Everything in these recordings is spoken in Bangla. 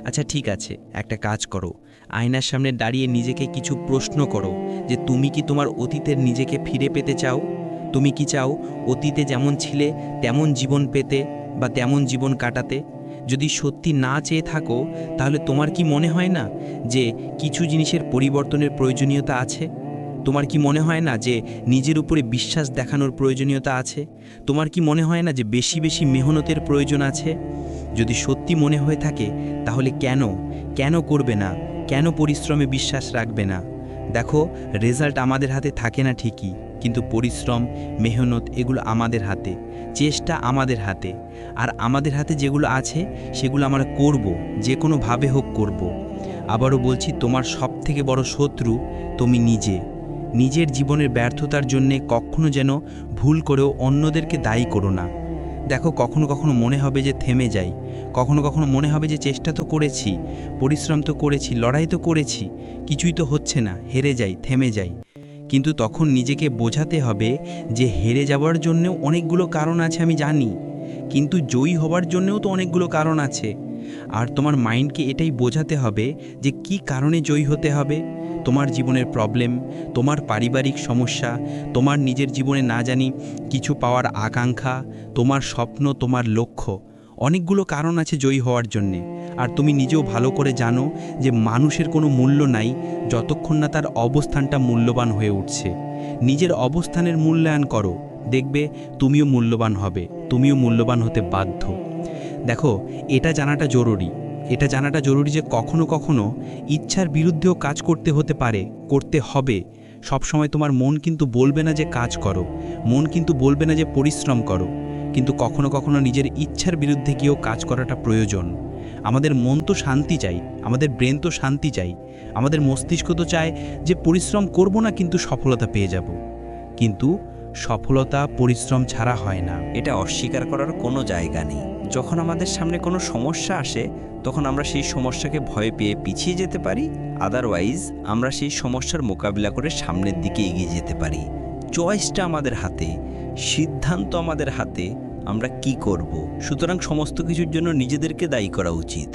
আচ্ছা ঠিক আছে, একটা কাজ করো। আয়নার সামনে দাঁড়িয়ে নিজেকে কিছু প্রশ্ন করো যে তুমি কি তোমার অতীতের নিজেকে ফিরে পেতে চাও? তুমি কি চাও অতীতে যেমন ছিলে তেমন জীবন পেতে বা তেমন জীবন কাটাতে? যদি সত্যি না চেয়ে থাকো, তাহলে তোমার কি মনে হয় না যে কিছু জিনিসের পরিবর্তনের প্রয়োজনীয়তা আছে? তোমার কি মনে হয় না যে নিজের উপরে বিশ্বাস দেখানোর প্রয়োজনীয়তা আছে? তোমার কি মনে হয় না যে বেশি বেশি মেহনতের প্রয়োজন আছে? যদি সত্যি মনে হয়ে থাকে, তাহলে কেন করবে না? কেন পরিশ্রমে বিশ্বাস রাখবে না? দেখো, রেজাল্ট আমাদের হাতে থাকে না ঠিকই, কিন্তু পরিশ্রম, মেহনত এগুলো আমাদের হাতে, চেষ্টা আমাদের হাতে। আর আমাদের হাতে যেগুলো আছে সেগুলো আমরা করব, যে কোনোভাবে হোক করব। আবারও বলছি, তোমার সবথেকে বড় শত্রু তুমি নিজে। নিজের জীবনের ব্যর্থতার জন্যে কখনো যেন ভুল করেও অন্যদেরকে দায়ী করো না। দেখো, কখনো কখনো মনে হবে যে থেমে যাই, কখনো কখনো মনে হবে যে চেষ্টা তো করেছি, পরিশ্রম তো করেছি, লড়াই তো করেছি, কিছুই তো হচ্ছে না, হেরে যাই, থেমে যাই। কিন্তু তখন নিজেকে বোঝাতে হবে যে হেরে যাওয়ার জন্যেও অনেকগুলো কারণ আছে, আমি জানি, কিন্তু জয়ী হওয়ার জন্যেও তো অনেকগুলো কারণ আছে। আর তোমার মাইন্ডকে এটাই বোঝাতে হবে যে কি কারণে জয়ী হতে হবে। তোমার জীবনের প্রবলেম, তোমার পারিবারিক সমস্যা, তোমার নিজের জীবনে না জানি কিছু পাওয়ার আকাঙ্ক্ষা, তোমার স্বপ্ন, তোমার লক্ষ্য, অনেকগুলো কারণ আছে জয়ী হওয়ার জন্যে। আর তুমি নিজেও ভালো করে জানো যে মানুষের কোনো মূল্য নাই যতক্ষণ না তার অবস্থানটা মূল্যবান হয়ে উঠছে। নিজের অবস্থানের মূল্যায়ন করো, দেখবে তুমিও মূল্যবান হবে, তুমিও মূল্যবান হতে বাধ্য। দেখো, এটা জানাটা জরুরি যে কখনো কখনো ইচ্ছার বিরুদ্ধেও কাজ করতে হতে পারে, করতে হবে। সবসময় তোমার মন কিন্তু বলবে না যে কাজ করো, মন কিন্তু বলবে না যে পরিশ্রম করো, কিন্তু কখনো কখনো নিজের ইচ্ছার বিরুদ্ধে গিয়েও কাজ করাটা প্রয়োজন। আমাদের মন তো শান্তি চাই, আমাদের ব্রেন তো শান্তি চাই, আমাদের মস্তিষ্ক তো চায় যে পরিশ্রম করব না কিন্তু সফলতা পেয়ে যাব। কিন্তু সফলতা পরিশ্রম ছাড়া হয় না। এটা অস্বীকার করার কোনো জায়গা নেই। যখন আমাদের সামনে কোনো সমস্যা আসে, তখন আমরা সেই সমস্যাকে ভয় পেয়ে পিছিয়ে যেতে পারি, আদারওয়াইজ আমরা সেই সমস্যার মোকাবিলা করে সামনের দিকে এগিয়ে যেতে পারি। চয়েসটা আমাদের হাতে, সিদ্ধান্ত আমাদের হাতে, আমরা কি করব। সুতরাং সমস্ত কিছুর জন্য নিজেদেরকে দায়ী করা উচিত।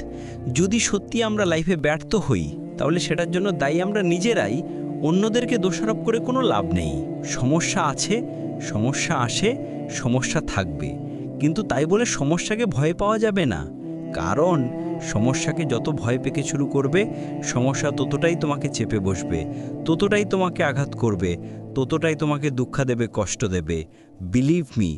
যদি সত্যি আমরা লাইফে ব্যর্থ হই, তাহলে সেটার জন্য দায়ী আমরা নিজেরাই, অন্যদেরকে দোষারোপ করে কোনো লাভ নেই। সমস্যা আছে, সমস্যা আসে, সমস্যা থাকবে, কিন্তু তাই বলে সমস্যাকে ভয় পাওয়া যাবে না। কারণ সমস্যাকে যত ভয় পেতে শুরু করবে, সমস্যা ততটাই তোমাকে চেপে বসবে, ততটাই তোমাকে আঘাত করবে, ততটাই তোমাকে দুঃখ দেবে, কষ্ট দেবে। বিলিভ মি,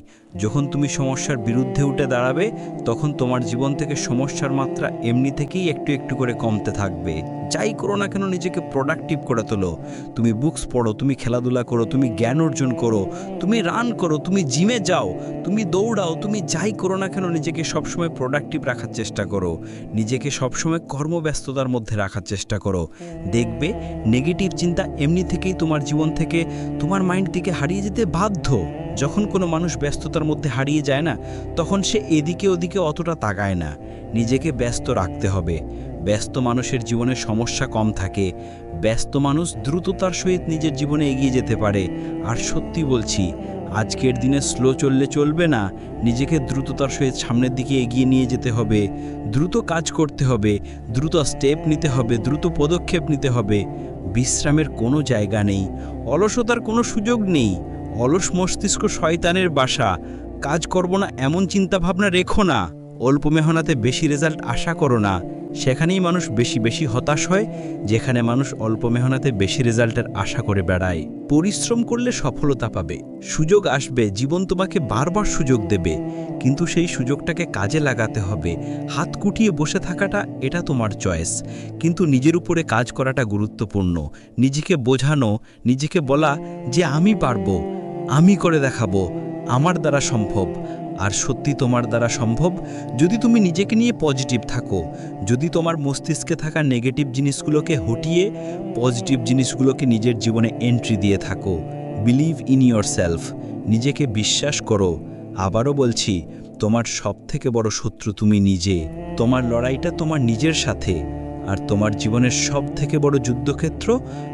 যখন তুমি সমস্যার বিরুদ্ধে উঠে দাঁড়াবে, তখন তোমার জীবন থেকে সমস্যার মাত্রা এমনি থেকেই একটু একটু করে কমতে থাকবে। যাই করো না কেন, নিজেকে প্রোডাক্টিভ করে তোলো। তুমি বুকস পড়ো, তুমি খেলাধুলা করো, তুমি জ্ঞান অর্জন করো, তুমি রান করো, তুমি জিমে যাও, তুমি দৌড়াও, তুমি যাই করো না কেন, নিজেকে সবসময় প্রোডাক্টিভ রাখার চেষ্টা করো, নিজেকে সবসময় কর্মব্যস্ততার মধ্যে রাখার চেষ্টা করো। দেখবে নেগেটিভ চিন্তা এমনি থেকেই তোমার জীবন থেকে, তোমার মাইন্ড থেকে হারিয়ে যেতে বাধ্য। যখন কোনো মানুষ ব্যস্ততার মধ্যে হারিয়ে যায় না, তখন সে এদিকে ওদিকে অতটা তাকায় না। নিজেকে ব্যস্ত রাখতে হবে। ব্যস্ত মানুষের জীবনে সমস্যা কম থাকে, ব্যস্ত মানুষ দ্রুততার সহিত নিজের জীবনে এগিয়ে যেতে পারে। আর সত্যি বলছি, আজকের দিনে স্লো চললে চলবে না, নিজেকে দ্রুততার সহিত সামনের দিকে এগিয়ে নিয়ে যেতে হবে, দ্রুত কাজ করতে হবে, দ্রুত স্টেপ নিতে হবে, দ্রুত পদক্ষেপ নিতে হবে। বিশ্রামের কোনো জায়গা নেই, অলসতার কোনো সুযোগ নেই। অলস মস্তিষ্ক শয়তানের বাসা। কাজ করব না এমন চিন্তাভাবনা রেখো না। অল্প মেহনতে বেশি রেজাল্ট আশা করো না। সেখানেই মানুষ বেশি বেশি হতাশ হয়, যেখানে মানুষ অল্প মেহনতে বেশি রেজাল্টের আশা করে বেড়ায়। পরিশ্রম করলে সফলতা পাবে, সুযোগ আসবে, জীবন তোমাকে বারবার সুযোগ দেবে, কিন্তু সেই সুযোগটাকে কাজে লাগাতে হবে। হাত কুটিয়ে বসে থাকাটা, এটা তোমার চয়েস, কিন্তু নিজের উপরে কাজ করাটা গুরুত্বপূর্ণ। নিজেকে বোঝানো, নিজেকে বলা যে আমি পারবো, আমি করে দেখাবো, আমার দ্বারা সম্ভব। আর সত্যি তোমার দ্বারা সম্ভব যদি তুমি নিজেকে নিয়ে পজিটিভ থাকো, যদি তোমার মস্তিষ্কে থাকা নেগেটিভ জিনিসগুলোকে হটিয়ে পজিটিভ জিনিসগুলোকে নিজের জীবনে এন্ট্রি দিয়ে থাকো। বিলিভ ইন ইয়োরসেলফ, নিজেকে বিশ্বাস করো। আবারও বলছি, তোমার সবথেকে বড় শত্রু তুমি নিজে। তোমার লড়াইটা তোমার নিজের সাথে, আর তোমার জীবনের সবথেকে বড় যুদ্ধক্ষেত্র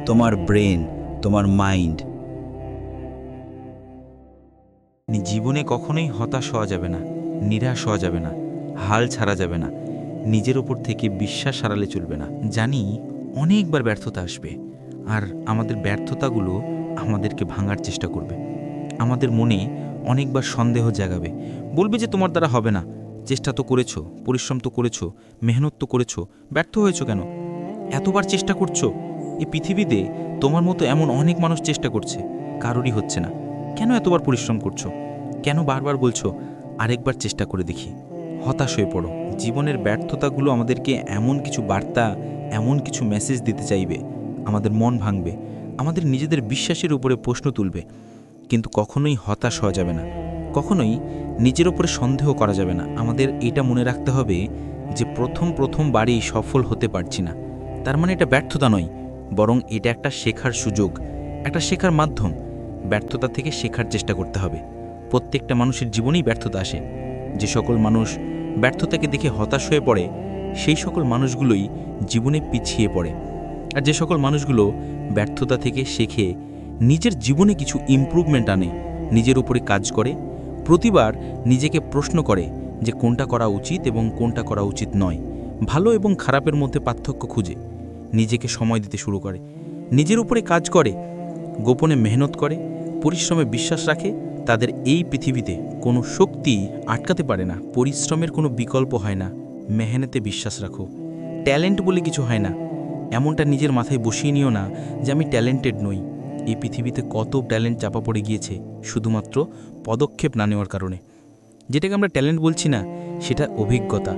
তোমার ব্রেন, তোমার মাইন্ড। জীবনে কখনোই হতাশ হওয়া যাবে না, নিরাশ হওয়া যাবে না, হাল ছাড়া যাবে না। নিজের ওপর থেকে বিশ্বাস হারালে চলবে না। জানি অনেকবার ব্যর্থতা আসবে, আর আমাদের ব্যর্থতাগুলো আমাদেরকে ভাঙার চেষ্টা করবে। আমাদের মনে অনেকবার সন্দেহ জাগাবে, বলবে যে তোমার দ্বারা হবে না, চেষ্টা তো করেছো, পরিশ্রম তো করেছো, মেহনত তো করেছো, ব্যর্থ হয়েছো কেন? এতবার চেষ্টা করছো, এই পৃথিবীতে তোমার মতো এমন অনেক মানুষ চেষ্টা করছে, কারোরই হচ্ছে না। কেন এতবার পরিশ্রম করছো? কেন বারবার বলছো আরেকবার চেষ্টা করে দেখি? হতাশ হয়ে পড়ো। জীবনের ব্যর্থতাগুলো আমাদেরকে এমন কিছু বার্তা, এমন কিছু মেসেজ দিতে চাইবে, আমাদের মন ভাঙবে, আমাদের নিজেদের বিশ্বাসের উপরে প্রশ্ন তুলবে। কিন্তু কখনোই হতাশ হওয়া যাবে না, কখনোই নিজের উপরে সন্দেহ করা যাবে না। আমাদের এটা মনে রাখতে হবে যে প্রথম বারেই সফল হতে পারছি না, তার মানে এটা ব্যর্থতা নয়, বরং এটা একটা শেখার সুযোগ, একটা শেখার মাধ্যম। ব্যর্থতা থেকে শেখার চেষ্টা করতে হবে। প্রত্যেকটা মানুষের জীবনেই ব্যর্থতা আসে। যে সকল মানুষ ব্যর্থতাকে দেখে হতাশ হয়ে পড়ে, সেই সকল মানুষগুলোই জীবনে পিছিয়ে পড়ে। আর যে সকল মানুষগুলো ব্যর্থতা থেকে শেখে, নিজের জীবনে কিছু ইমপ্রুভমেন্ট আনে, নিজের উপরে কাজ করে, প্রতিবার নিজেকে প্রশ্ন করে যে কোনটা করা উচিত এবং কোনটা করা উচিত নয়, ভালো এবং খারাপের মধ্যে পার্থক্য খুঁজে নিজেকে সময় দিতে শুরু করে, নিজের উপরে কাজ করে, গোপনে মেহনত করে, পরিশ্রমে বিশ্বাস রাখে, তাদের এই পৃথিবীতে কোনো শক্তি আটকাতে পারে না। পরিশ্রমের কোনো বিকল্প হয় না, মেহনতে বিশ্বাস রাখো। ট্যালেন্ট বলে কিছু হয় না, এমনটা নিজের মাথায় বসিয়ে নিও না যে আমি ট্যালেন্টেড নই। এই পৃথিবীতে কত ট্যালেন্ট চাপা পড়ে গিয়েছে শুধুমাত্র পদক্ষেপ না নেওয়ার কারণে। যেটাকে আমরা ট্যালেন্ট বলছি না, সেটা অভিজ্ঞতা।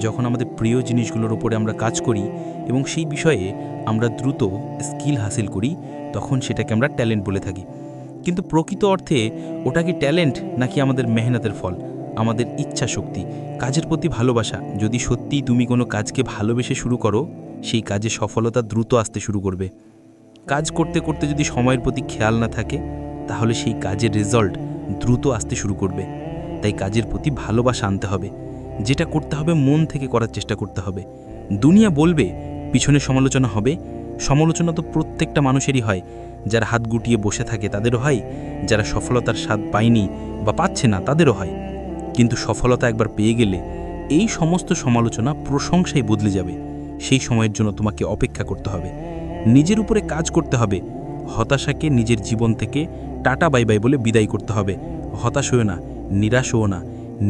যখন আমাদের প্রিয় জিনিসগুলোর উপরে আমরা কাজ করি এবং সেই বিষয়ে আমরা দ্রুত স্কিল হাসিল করি, তখন সেটাকে আমরা ট্যালেন্ট বলে থাকি। কিন্তু প্রকৃত অর্থে ওটা কি ট্যালেন্ট নাকি আমাদের মেহনতের ফল, আমাদের ইচ্ছা শক্তি, কাজের প্রতি ভালোবাসা? যদি সত্যিই তুমি কোনো কাজকে ভালোবেসে শুরু করো, সেই কাজে সফলতা দ্রুত আসতে শুরু করবে। কাজ করতে করতে যদি সময়ের প্রতি খেয়াল না থাকে, তাহলে সেই কাজের রেজাল্ট দ্রুত আসতে শুরু করবে। তাই কাজের প্রতি ভালোবাসা আনতে হবে, যেটা করতে হবে মন থেকে করার চেষ্টা করতে হবে। দুনিয়া বলবে, পিছনে সমালোচনা হবে, সমালোচনা তো প্রত্যেকটা মানুষেরই হয়। যারা হাত গুটিয়ে বসে থাকে তাদেরও হয়, যারা সফলতার স্বাদ পায়নি বা পাচ্ছে না তাদেরও হয়। কিন্তু সফলতা একবার পেয়ে গেলে এই সমস্ত সমালোচনা প্রশংসায় বদলে যাবে। সেই সময়ের জন্য তোমাকে অপেক্ষা করতে হবে, নিজের উপরে কাজ করতে হবে। হতাশাকে নিজের জীবন থেকে টাটা বাই বাই বলে বিদায় করতে হবে। হতাশ হয়েও না, নিরাশ হও না,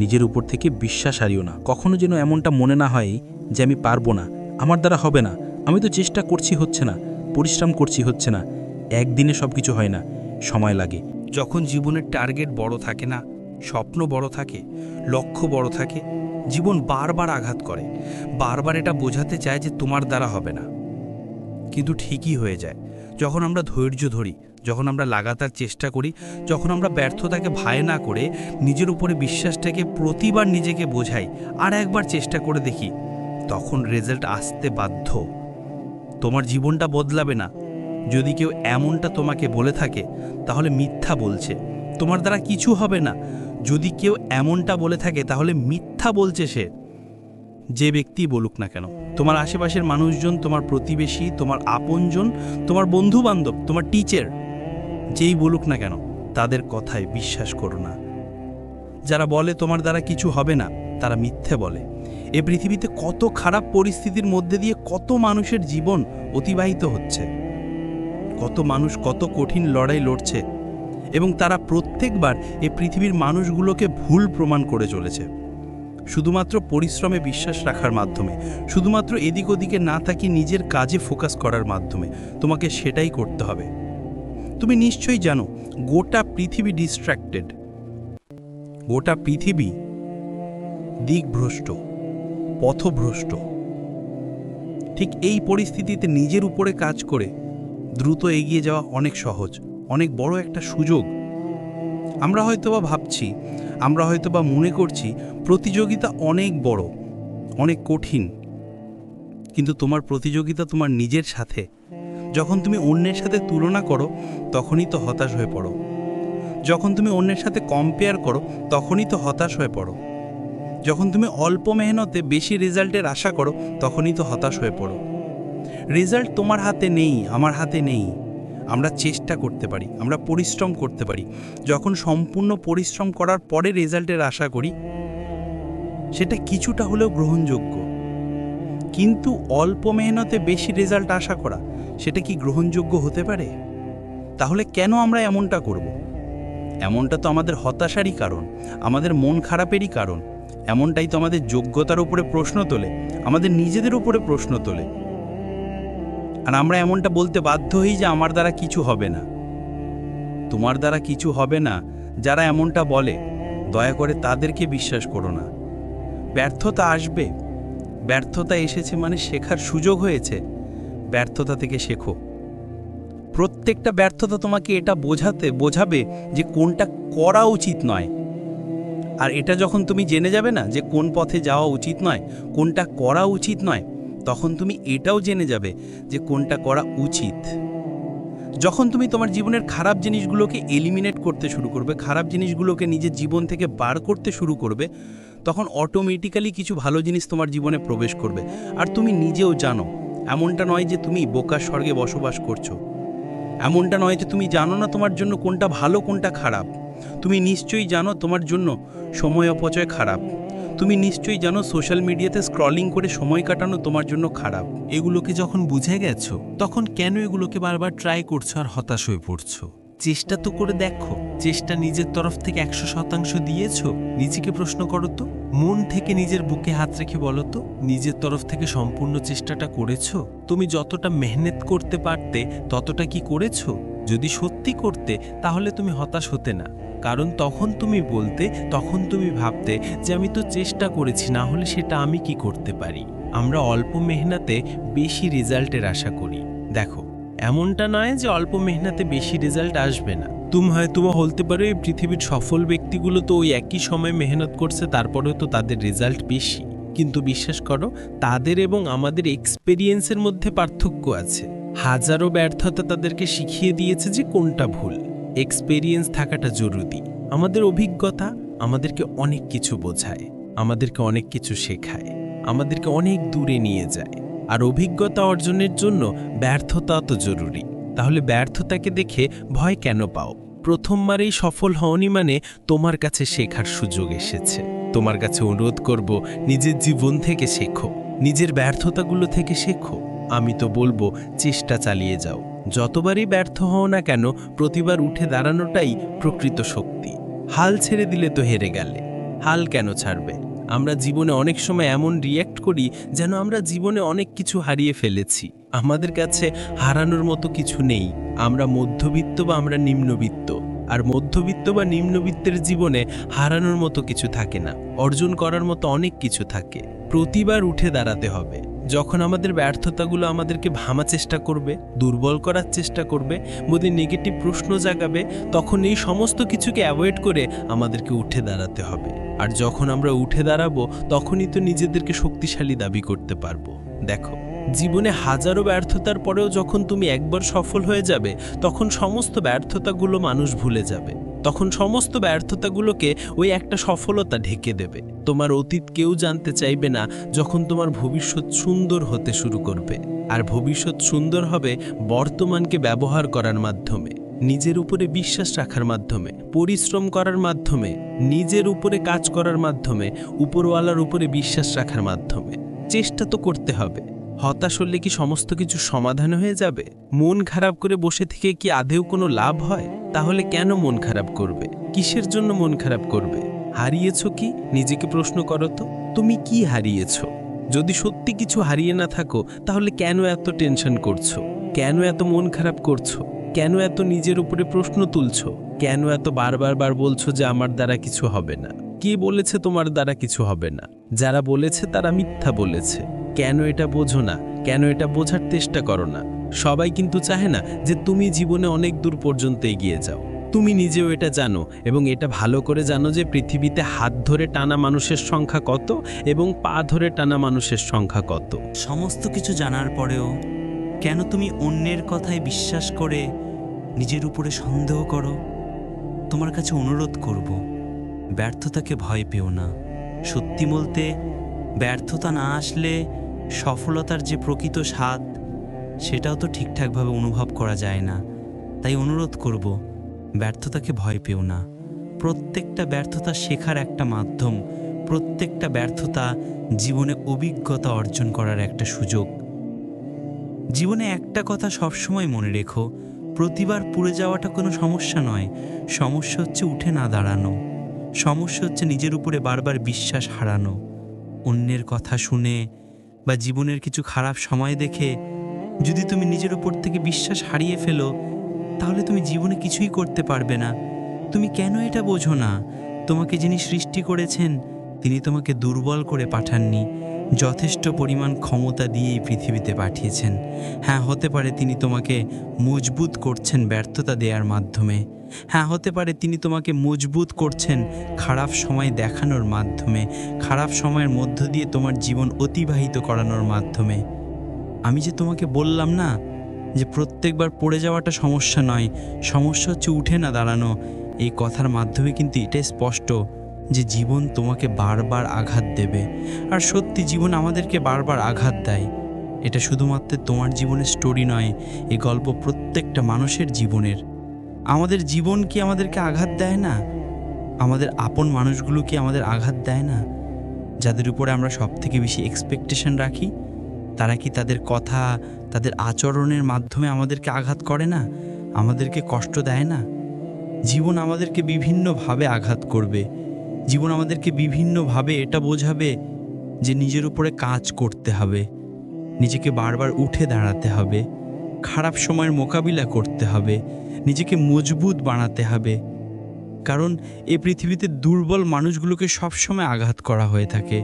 নিজের উপর থেকে বিশ্বাস হারিও না। কখনো যেন এমনটা মনে না হয় যে আমি পারবো না, আমার দ্বারা হবে না, আমি তো চেষ্টা করছি হচ্ছে না, পরিশ্রম করছি হচ্ছে না। একদিনে সব কিছু হয় না, সময় লাগে। যখন জীবনের টার্গেট বড় থাকে না, স্বপ্ন বড় থাকে, লক্ষ্য বড় থাকে, জীবন বারবার আঘাত করে, বারবার এটা বোঝাতে চায় যে তোমার দ্বারা হবে না, কিন্তু ঠিকই হয়ে যায়। যখন আমরা ধৈর্য ধরি, যখন আমরা লাগাতার চেষ্টা করি, যখন আমরা ব্যর্থতাকে ভয় না করে নিজের উপরে বিশ্বাসটাকে প্রতিবার নিজেকে বোঝাই আর একবার চেষ্টা করে দেখি, তখন রেজাল্ট আসতে বাধ্য। তোমার জীবনটা বদলাবে না। যদি কেউ এমনটা তোমাকে বলে থাকে, তাহলে মিথ্যা বলছে। তোমার দ্বারা কিছু হবে না, যদি কেউ এমনটা বলে থাকে, তাহলে মিথ্যা বলছে সে। যে ব্যক্তি বলুক না কেন, তোমার আশেপাশের মানুষজন, তোমার প্রতিবেশী, তোমার আপনজন, তোমার বন্ধু বান্ধব, তোমার টিচার, যেই বলুক না কেন, তাদের কথায় বিশ্বাস করো না। যারা বলে তোমার দ্বারা কিছু হবে না, তারা মিথ্যে বলে। এ পৃথিবীতে কত খারাপ পরিস্থিতির মধ্যে দিয়ে কত মানুষের জীবন অতিবাহিত হচ্ছে, কত মানুষ কত কঠিন লড়াই লড়ছে, এবং তারা প্রত্যেকবার এই পৃথিবীর মানুষগুলোকে ভুল প্রমাণ করে চলেছে। শুধুমাত্র পরিশ্রমে বিশ্বাস রাখার মাধ্যমে, শুধুমাত্র এদিক ওদিকে না থাকি নিজের কাজে ফোকাস করার মাধ্যমে তোমাকে সেটাই করতে হবে। তুমি নিশ্চয়ই জানো, গোটা পৃথিবী ডিস্ট্র্যাক্টেড, গোটা পৃথিবী দিকভ্রষ্ট, পথভ্রষ্ট। ঠিক এই পরিস্থিতিতে নিজের উপরে কাজ করে দ্রুত এগিয়ে যাওয়া অনেক সহজ, অনেক বড় একটা সুযোগ। আমরা হয়তোবা ভাবছি, আমরা হয়তোবা মনে করছি প্রতিযোগিতা অনেক বড়, অনেক কঠিন, কিন্তু তোমার প্রতিযোগিতা তোমার নিজের সাথে। যখন তুমি অন্যের সাথে তুলনা করো, তখনই তো হতাশ হয়ে পড়ো। যখন তুমি অন্যের সাথে কম্পেয়ার করো, তখনই তো হতাশ হয়ে পড়ো। যখন তুমি অল্প মেহনতে বেশি রেজাল্টের আশা করো, তখনই তো হতাশ হয়ে পড়ো। রেজাল্ট তোমার হাতে নেই, আমার হাতে নেই। আমরা চেষ্টা করতে পারি, আমরা পরিশ্রম করতে পারি। যখন সম্পূর্ণ পরিশ্রম করার পরে রেজাল্টের আশা করি, সেটা কিছুটা হলেও গ্রহণযোগ্য। কিন্তু অল্প মেহনতে বেশি রেজাল্ট আশা করা সেটা কি গ্রহণযোগ্য হতে পারে? তাহলে কেন আমরা এমনটা করব? এমনটা তো আমাদের হতাশারই কারণ, আমাদের মন খারাপেরই কারণ। এমনটাই তো আমাদের যোগ্যতার উপরে প্রশ্ন তোলে, আমাদের নিজেদের উপরে প্রশ্ন তোলে। আর আমরা এমনটা বলতে বাধ্য হই যে আমার দ্বারা কিছু হবে না। তোমার দ্বারা কিছু হবে না যারা এমনটা বলে, দয়া করে তাদেরকে বিশ্বাস করো না। ব্যর্থতা আসবে, ব্যর্থতা এসেছে মানে শেখার সুযোগ হয়েছে। ব্যর্থতা থেকে শেখো। প্রত্যেকটা ব্যর্থতা তোমাকে এটা বোঝাবে যে কোনটা করা উচিত নয়। আর এটা যখন তুমি জেনে যাবে না যে কোন পথে যাওয়া উচিত নয়, কোনটা করা উচিত নয়, তখন তুমি এটাও জেনে যাবে যে কোনটা করা উচিত। যখন তুমি তোমার জীবনের খারাপ জিনিসগুলোকে এলিমিনেট করতে শুরু করবে, খারাপ জিনিসগুলোকে নিজের জীবন থেকে বার করতে শুরু করবে, তখন অটোমেটিক্যালি কিছু ভালো জিনিস তোমার জীবনে প্রবেশ করবে। আর তুমি নিজেও জানো, এমনটা নয় যে তুমি বোকার স্বর্গে বসবাস করছো, এমনটা নয় যে তুমি জানো না তোমার জন্য কোনটা ভালো কোনটা খারাপ। তুমি নিশ্চয়ই জানো তোমার জন্য সময় অপচয় খারাপ। তুমি নিশ্চয়ই জানো সোশ্যাল মিডিয়াতে স্ক্রলিং করে সময় কাটানো তোমার জন্য খারাপ। এগুলোকে যখন বুঝে গেছো, তখন কেন এগুলোকে বারবার ট্রাই করছো আর হতাশ হয়ে পড়ছো? চেষ্টা তো করে দেখো। চেষ্টা নিজের তরফ থেকে 100% দিয়েছো? নিজেকে প্রশ্ন করো তো, মন থেকে নিজের বুকে হাত রেখে বলো তো, নিজের তরফ থেকে সম্পূর্ণ চেষ্টাটা করেছো? তুমি যতটা মেহনত করতে পারতে ততটা কি করেছো? যদি সত্যি করতে তাহলে তুমি হতাশ হতে না, কারণ তখন তুমি ভাবতে যে আমি তো চেষ্টা করেছি, না হলে সেটা আমি কি করতে পারি। আমরা অল্প মেহনতে বেশি রেজাল্টের আশা করি। দেখো, এমনটা নয় যে অল্প মেহনতে বেশি রেজাল্ট আসবে না। তুমি বলতে পারো এই পৃথিবীর সফল ব্যক্তিগুলো তো ওই একই সময় মেহনত করছে, তারপরেও তো তাদের রেজাল্ট বেশি। কিন্তু বিশ্বাস করো, তাদের এবং আমাদের এক্সপেরিয়েন্সের মধ্যে পার্থক্য আছে। হাজারো ব্যর্থতা তাদেরকে শিখিয়ে দিয়েছে যে কোনটা ভুল। এক্সপেরিয়েন্স থাকাটা জরুরি। আমাদের অভিজ্ঞতা আমাদেরকে অনেক কিছু বোঝায়, আমাদেরকে অনেক কিছু শেখায়, আমাদেরকে অনেক দূরে নিয়ে যায়। আর অভিজ্ঞতা অর্জনের জন্য ব্যর্থতা তো জরুরি। তাহলে ব্যর্থতাকে দেখে ভয় কেন পাও? প্রথমবারেই সফল হওনি মানে তোমার কাছে শেখার সুযোগ এসেছে। তোমার কাছে অনুরোধ করব, নিজের জীবন থেকে শেখো, নিজের ব্যর্থতাগুলো থেকে শেখো। আমি তো বলবো চেষ্টা চালিয়ে যাও। যতবারই ব্যর্থ হও না কেন, প্রতিবার উঠে দাঁড়ানোটাই প্রকৃত শক্তি। হাল ছেড়ে দিলে তো হেরে গেলে। হাল কেন ছাড়বে? আমরা জীবনে অনেক সময় এমন রিয়্যাক্ট করি যেন আমরা জীবনে অনেক কিছু হারিয়ে ফেলেছি। আমাদের কাছে হারানোর মতো কিছু নেই। আমরা মধ্যবিত্ত বা আমরা নিম্নবিত্ত, আর মধ্যবিত্ত বা নিম্নবিত্তের জীবনে হারানোর মতো কিছু থাকে না, অর্জন করার মতো অনেক কিছু থাকে। প্রতিবার উঠে দাঁড়াতে হবে। যখন আমাদের ব্যর্থতাগুলো আমাদেরকে ভাঙার চেষ্টা করবে, দুর্বল করার চেষ্টা করবে, মধ্যে নেগেটিভ প্রশ্ন জাগাবে, তখন এই সমস্ত কিছুকে অ্যাভয়েড করে আমাদেরকে উঠে দাঁড়াতে হবে। আর যখন আমরা উঠে দাঁড়াবো, তখনই তো নিজেদেরকে শক্তিশালী দাবি করতে পারবো। দেখো, জীবনে হাজারো ব্যর্থতার পরেও যখন তুমি একবার সফল হয়ে যাবে, তখন সমস্ত ব্যর্থতাগুলো মানুষ ভুলে যাবে। তখন সমস্ত ব্যর্থতাগুলোকে ওই একটা সফলতা ঢেকে দেবে। তোমার অতীত কেউ জানতে চাইবে না যখন তোমার ভবিষ্যৎ সুন্দর হতে শুরু করবে। আর ভবিষ্যৎ সুন্দর হবে বর্তমানকে ব্যবহার করার মাধ্যমে, নিজের উপরে বিশ্বাস রাখার মাধ্যমে, পরিশ্রম করার মাধ্যমে, নিজের উপরে কাজ করার মাধ্যমে, উপরওয়ালার উপরে বিশ্বাস রাখার মাধ্যমে। চেষ্টা তো করতে হবে। হতাশ হলে কি সমস্ত কিছু সমাধান হয়ে যাবে? মন খারাপ করে বসে থেকে কি আদৌ কোনো লাভ হয়? তাহলে কেন মন খারাপ করবে? কিসের জন্য মন খারাপ করবে? হারিয়েছো কি? নিজেকে প্রশ্ন করো তো, তুমি কি হারিয়েছো? যদি সত্যি কিছু হারিয়ে না থাকো, তাহলে কেন এত টেনশন করছো? কেন এত মন খারাপ করছো? কেন এত নিজের উপরে প্রশ্ন তুলছো? কেন এত বারবার বলছো যে আমার দ্বারা কিছু হবে না? কে বলেছে তোমার দ্বারা কিছু হবে না? যারা বলেছে তারা মিথ্যা বলেছে। কেন এটা বোঝো না? কেন এটা বোঝার চেষ্টা করো না? সবাই কিন্তু চায় না যে তুমি জীবনে অনেক দূর পর্যন্ত এগিয়ে যাও। তুমি নিজেও এটা জানো, এবং এটা ভালো করে জানো যে পৃথিবীতে হাত ধরে টানা মানুষের সংখ্যা কত এবং পা ধরে টানা মানুষের সংখ্যা কত। সমস্ত কিছু জানার পরেও কেন তুমি অন্যের কথায় বিশ্বাস করে নিজের উপরে সন্দেহ করো? তোমার কাছে অনুরোধ করব, ব্যর্থতাকে ভয় পেও না। সত্যি বলতে, ব্যর্থতা না আসলে সফলতার যে প্রকৃত স্বাদ, সেটাও তো ঠিকঠাকভাবে অনুভব করা যায় না। তাই অনুরোধ করব, ব্যর্থতাকে ভয় পেও না। প্রত্যেকটা ব্যর্থতা শেখার একটা মাধ্যম, প্রত্যেকটা ব্যর্থতা জীবনে অভিজ্ঞতা অর্জন করার একটা সুযোগ। জীবনে একটা কথা সবসময় মনে রেখো, প্রতিবার পুড়ে যাওয়াটা কোনো সমস্যা নয়, সমস্যা হচ্ছে উঠে না দাঁড়ানো। সমস্যা হচ্ছে নিজের উপরে বারবার বিশ্বাস হারানো। অন্যের কথা শুনে বা জীবনের কিছু খারাপ সময় দেখে যদি তুমি নিজের উপর থেকে বিশ্বাস হারিয়ে ফেলো, তাহলে তুমি জীবনে কিছুই করতে পারবে না। তুমি কেন এটা বোঝো না? তোমাকে যিনি সৃষ্টি করেছেন তিনি তোমাকে দুর্বল করে পাঠাননি, যথেষ্ট পরিমাণ ক্ষমতা দিয়ে এই পৃথিবীতে পাঠিয়েছেন। হ্যাঁ, হতে পারে তিনি তোমাকে মজবুত করছেন ব্যর্থতা দেওয়ার মাধ্যমে। হ্যাঁ, হতে পারে তিনি তোমাকে মজবুত করছেন খারাপ সময় দেখানোর মাধ্যমে, খারাপ সময়ের মধ্য দিয়ে তোমার জীবন অতিবাহিত করানোর মাধ্যমে। আমি যে তোমাকে বললাম না যে প্রত্যেকবার পড়ে যাওয়াটা সমস্যা নয়, সমস্যা হচ্ছে উঠে না দাঁড়ানো, এই কথার মাধ্যমে কিন্তু এটাই স্পষ্ট যে জীবন তোমাকে বারবার আঘাত দেবে। আর সত্যি জীবন আমাদেরকে বারবার আঘাত দেয়। এটা শুধুমাত্র তোমার জীবনের স্টোরি নয়, এই গল্প প্রত্যেকটা মানুষের জীবনের। আমাদের জীবন কি আমাদেরকে আঘাত দেয় না? আমাদের আপন মানুষগুলো কি আমাদের আঘাত দেয় না? যাদের উপরে আমরা সবথেকে বেশি এক্সপেকটেশন রাখি, তারা কি তাদের কথা, তাদের আচরণের মাধ্যমে আমাদেরকে আঘাত করে না, আমাদেরকে কষ্ট দেয় না? জীবন আমাদেরকে বিভিন্নভাবে আঘাত করবে। জীবন আমাদেরকে বিভিন্নভাবে এটা বোঝাবে যে নিজের উপরে কাজ করতে হবে, নিজেকে বারবার উঠে দাঁড়াতে হবে, খারাপ সময়ের মোকাবিলা করতে হবে, নিজেকে মজবুত বানাতে হবে। কারণ এই পৃথিবীতে দুর্বল মানুষগুলোকে সবসময় আঘাত করা হয়ে থাকে।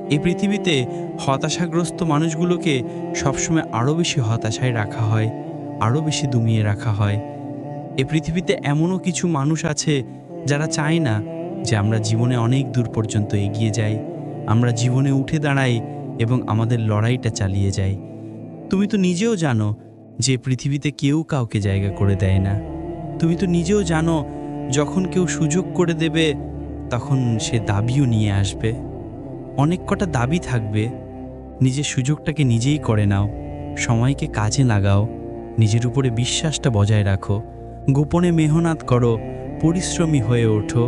এই পৃথিবীতে হতাশাগ্রস্ত মানুষগুলোকে সবসময় আরও বেশি হতাশায় রাখা হয়, আরও বেশি দমিয়ে রাখা হয়। এই পৃথিবীতে এমনও কিছু মানুষ আছে যারা চায় না যে আমরা জীবনে অনেক দূর পর্যন্ত এগিয়ে যাই, আমরা জীবনে উঠে দাঁড়াই এবং আমাদের লড়াইটা চালিয়ে যাই। তুমি তো নিজেও জানো যে পৃথিবীতে কেউ কাউকে জায়গা করে দেয় না। তুমি তো নিজেও জানো যখন কেউ সুযোগ করে দেবে তখন সে দাবিও নিয়ে আসবে। অনেক কটা দাবি থাকবে, নিজের সুযোগটাকে নিজেই করে নাও, সময়কে কাজে লাগাও, নিজের উপরে বিশ্বাসটা বজায় রাখো, গোপনে মেহনত করো, পরিশ্রমী হয়ে ওঠো।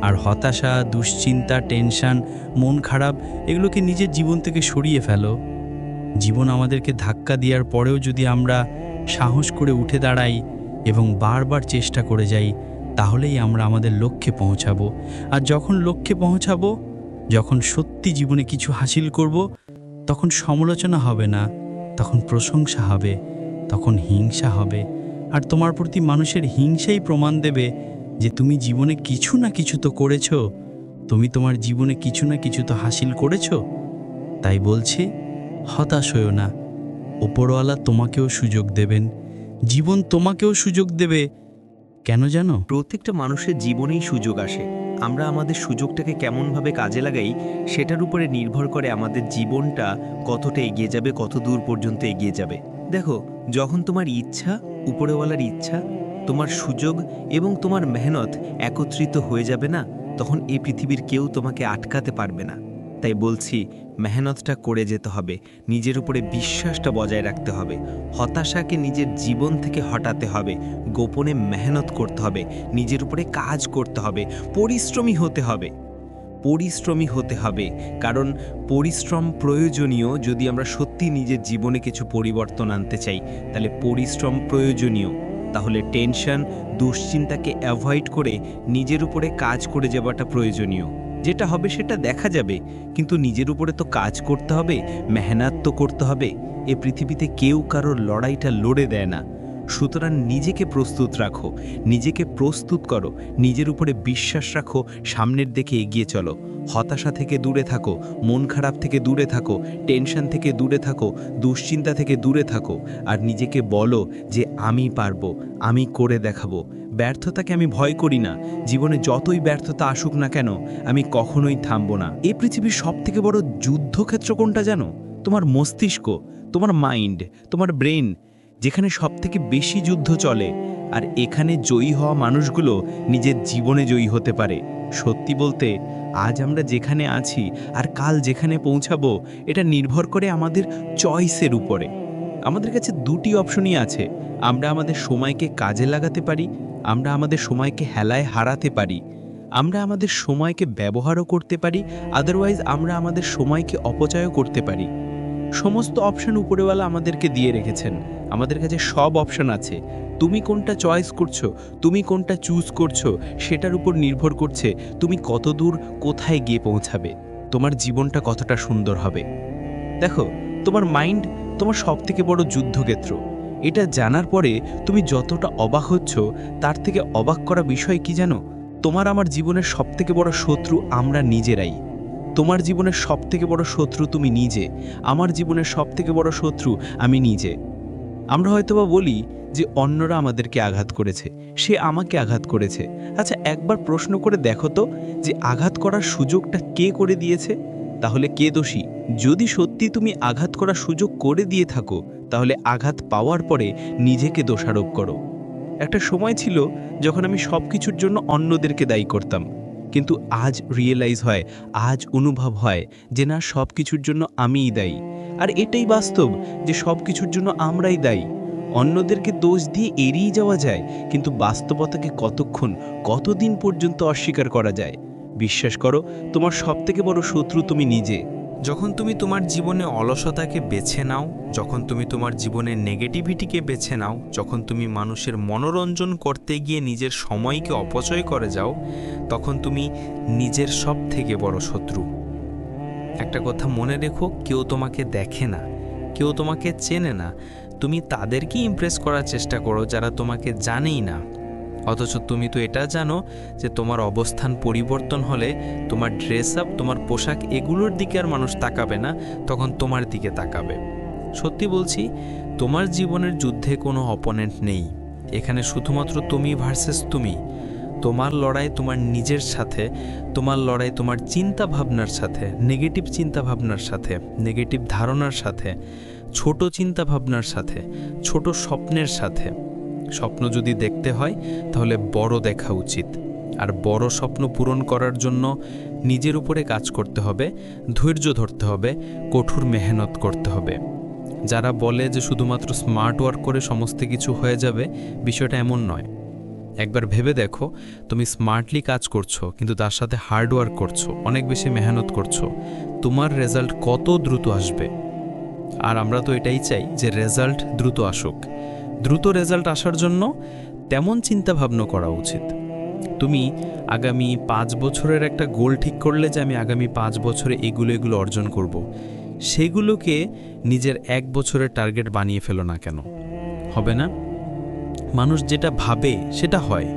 আর হতাশা, দুশ্চিন্তা, টেনশন, মন খারাপ এগুলোকে নিজের জীবন থেকে সরিয়ে ফেলো। জীবন আমাদেরকে ধাক্কা দেওয়ার পরেও যদি আমরা সাহস করে উঠে দাঁড়াই এবং বারবার চেষ্টা করে যাই, তাহলেই আমরা আমাদের লক্ষ্যে পৌঁছাবো। আর যখন লক্ষ্যে পৌঁছাবো, যখন সত্যি জীবনে কিছু হাসিল করব, তখন সমালোচনা হবে না, তখন প্রশংসা হবে, তখন হিংসা হবে। আর তোমার প্রতি মানুষের হিংসাই প্রমাণ দেবে যে তুমি জীবনে কিছু না কিছু তো করেছো, তুমি তোমার জীবনে কিছু না কিছু তো হাসিল করেছো। তাই বলছি, হতাশ হয়ো না। ওপরওয়ালা তোমাকেও সুযোগ দেবেন, জীবন তোমাকেও সুযোগ দেবে। কেন জানো? প্রত্যেকটা মানুষের জীবনেই সুযোগ আসে। আমরা আমাদের সুযোগটাকে কেমনভাবে কাজে লাগাই সেটার উপরে নির্ভর করে আমাদের জীবনটা কতটা এগিয়ে যাবে, কত দূর পর্যন্ত এগিয়ে যাবে। দেখো, যখন তোমার ইচ্ছা, উপরেওয়ালার ইচ্ছা, তোমার সুযোগ এবং তোমার মেহনত একত্রিত হয়ে যাবে না, তখন এই পৃথিবীর কেউ তোমাকে আটকাতে পারবে না। তাই বলছি, মেহনতটা করে যেতে হবে, নিজের উপরে বিশ্বাসটা বজায় রাখতে হবে, হতাশাকে নিজের জীবন থেকে হটাতে হবে, গোপনে মেহনত করতে হবে, নিজের উপরে কাজ করতে হবে, পরিশ্রমী হতে হবে। পরিশ্রমী হতে হবে, কারণ পরিশ্রম প্রয়োজনীয়। যদি আমরা সত্যি নিজের জীবনে কিছু পরিবর্তন আনতে চাই, তাহলে পরিশ্রম প্রয়োজনীয়। তাহলে টেনশন, দুশ্চিন্তাকে অ্যাভয়েড করে নিজের উপরে কাজ করে যাওয়াটা প্রয়োজনীয়। যেটা হবে সেটা দেখা যাবে, কিন্তু নিজের উপরে তো কাজ করতে হবে, মেহনত তো করতে হবে। এ পৃথিবীতে কেউ কারোর লড়াইটা লড়ে দেয় না। সুতরাং নিজেকে প্রস্তুত রাখো, নিজেকে প্রস্তুত করো, নিজের উপরে বিশ্বাস রাখো, সামনের দিকে এগিয়ে চলো। হতাশা থেকে দূরে থাকো, মন খারাপ থেকে দূরে থাকো, টেনশন থেকে দূরে থাকো, দুশ্চিন্তা থেকে দূরে থাকো। আর নিজেকে বলো যে আমি পারবো, আমি করে দেখাবো। ব্যর্থতাকে আমি ভয় করি না। জীবনে যতই ব্যর্থতা আসুক না কেন, আমি কখনোই থামবো না। এই পৃথিবীর সবথেকে বড় যুদ্ধক্ষেত্র কোনটা জানো? তোমার মস্তিষ্ক, তোমার মাইন্ড, তোমার ব্রেন, যেখানে সবথেকে বেশি যুদ্ধ চলে। আর এখানে জয়ী হওয়া মানুষগুলো নিজের জীবনে জয়ী হতে পারে। সত্যি বলতে, আজ আমরা যেখানে আছি আর কাল যেখানে পৌঁছাবো, এটা নির্ভর করে আমাদের চয়েসের উপরে। আমাদের কাছে দুটি অপশনই আছে। আমরা আমাদের সময়কে কাজে লাগাতে পারি, আমরা আমাদের সময়কে হেলায় হারাতে পারি। আমরা আমাদের সময়কে ব্যবহারও করতে পারি, আদারওয়াইজ আমরা আমাদের সময়কে অপচয়ও করতে পারি। সমস্ত অপশন উপরেওয়ালা আমাদেরকে দিয়ে রেখেছেন, আমাদের কাছে সব অপশন আছে। তুমি কোনটা চয়েস করছো, তুমি কোনটা চুজ করছো, সেটার উপর নির্ভর করছে তুমি কতদূর কোথায় গিয়ে পৌঁছাবে, তোমার জীবনটা কতটা সুন্দর হবে। দেখো, তোমার মাইন্ড তোমার সবথেকে বড় যুদ্ধক্ষেত্র। এটা জানার পরে তুমি যতটা অবাক হচ্ছ, তার থেকে অবাক করা বিষয় কি জানো? তোমার আমার জীবনের সবথেকে বড় শত্রু আমরা নিজেরাই। তোমার জীবনের সবথেকে বড় শত্রু তুমি নিজে, আমার জীবনের সবথেকে বড় শত্রু আমি নিজে। আমরা হয়তোবা বলি যে অন্যরা আমাদেরকে আঘাত করেছে, সে আমাকে আঘাত করেছে। আচ্ছা, একবার প্রশ্ন করে দেখো তো যে আঘাত করার সুযোগটা কে করে দিয়েছে? তাহলে কে দোষী? যদি সত্যি তুমি আঘাত করার সুযোগ করে দিয়ে থাকো, তাহলে আঘাত পাওয়ার পরে নিজেকে দোষারোপ করো। একটা সময় ছিল যখন আমি সব কিছুর জন্য অন্যদেরকে দায়ী করতাম, কিন্তু আজ রিয়েলাইজ হয়, আজ অনুভব হয় যে না, সব কিছুর জন্য আমিই দায়ী। আর এটাই বাস্তব যে সব কিছুর জন্য আমরাই দায়ী। অন্যদেরকে দোষ দিয়ে এড়িয়ে যাওয়া যায়, কিন্তু বাস্তবতাকে কতদিন পর্যন্ত অস্বীকার করা যায়? বিশ্বাস করো, তোমার সবথেকে বড় শত্রু তুমি নিজে। যখন তুমি তোমার জীবনে অলসতাকে বেছে নাও, যখন তুমি তোমার জীবনে নেগেটিভিটিকে বেছে নাও, যখন তুমি মানুষের মনোরঞ্জন করতে গিয়ে নিজের সময়কে অপচয় করে যাও, তখন তুমি নিজের সবথেকে বড় শত্রু। একটা কথা মনে রেখো, কেউ তোমাকে দেখে না, কেউ তোমাকে চেনে না। তুমি তাদেরকে ইমপ্রেস করার চেষ্টা করো যারা তোমাকে জানেই না, অথচ তুমি তো এটা জানো যে তোমার অবস্থান পরিবর্তন হলে তোমার ড্রেস আপ, তোমার পোশাক, এগুলোর দিকে আর মানুষ তাকাবে না, তখন তোমার দিকে তাকাবে। সত্যি বলছি, তোমার জীবনের যুদ্ধে কোনো অপোনেন্ট নেই। এখানে শুধুমাত্র তুমি ভার্সেস তুমি। তোমার লড়াই তোমার নিজের সাথে, তোমার লড়াই তোমার চিন্তা ভাবনার সাথে, নেগেটিভ চিন্তা ভাবনার সাথে, নেগেটিভ ধারণার সাথে, ছোট চিন্তা ভাবনার সাথে, ছোট স্বপ্নের সাথে। স্বপ্ন যদি দেখতে হয় তাহলে বড় দেখা উচিত, আর বড় স্বপ্ন পূরণ করার জন্য নিজের উপরে কাজ করতে হবে, ধৈর্য ধরতে হবে, কঠোর মেহনত করতে হবে। যারা বলে যে শুধুমাত্র স্মার্ট ওয়ার্ক করে সমস্ত কিছু হয়ে যাবে, বিষয়টা এমন নয়। একবার ভেবে দেখো, তুমি স্মার্টলি কাজ করছো কিন্তু তার সাথে হার্ড ওয়ার্ক করছো, অনেক বেশি মেহনত করছো, তোমার রেজাল্ট কত দ্রুত আসবে। আর আমরা তো এটাই চাই যে রেজাল্ট দ্রুত আসুক। দ্রুত রেজাল্ট আসার জন্য তেমন চিন্তা ভাবনা করা উচিত। তুমি আগামী 5 বছরের একটা গোল ঠিক করলে যে আমি আগামী 5 বছরে এগুলো অর্জন করব, সেগুলোকে নিজের 1 বছরের টার্গেট বানিয়ে ফেলো না কেন? হবে না? মানুষ যেটা ভাবে সেটা হয়।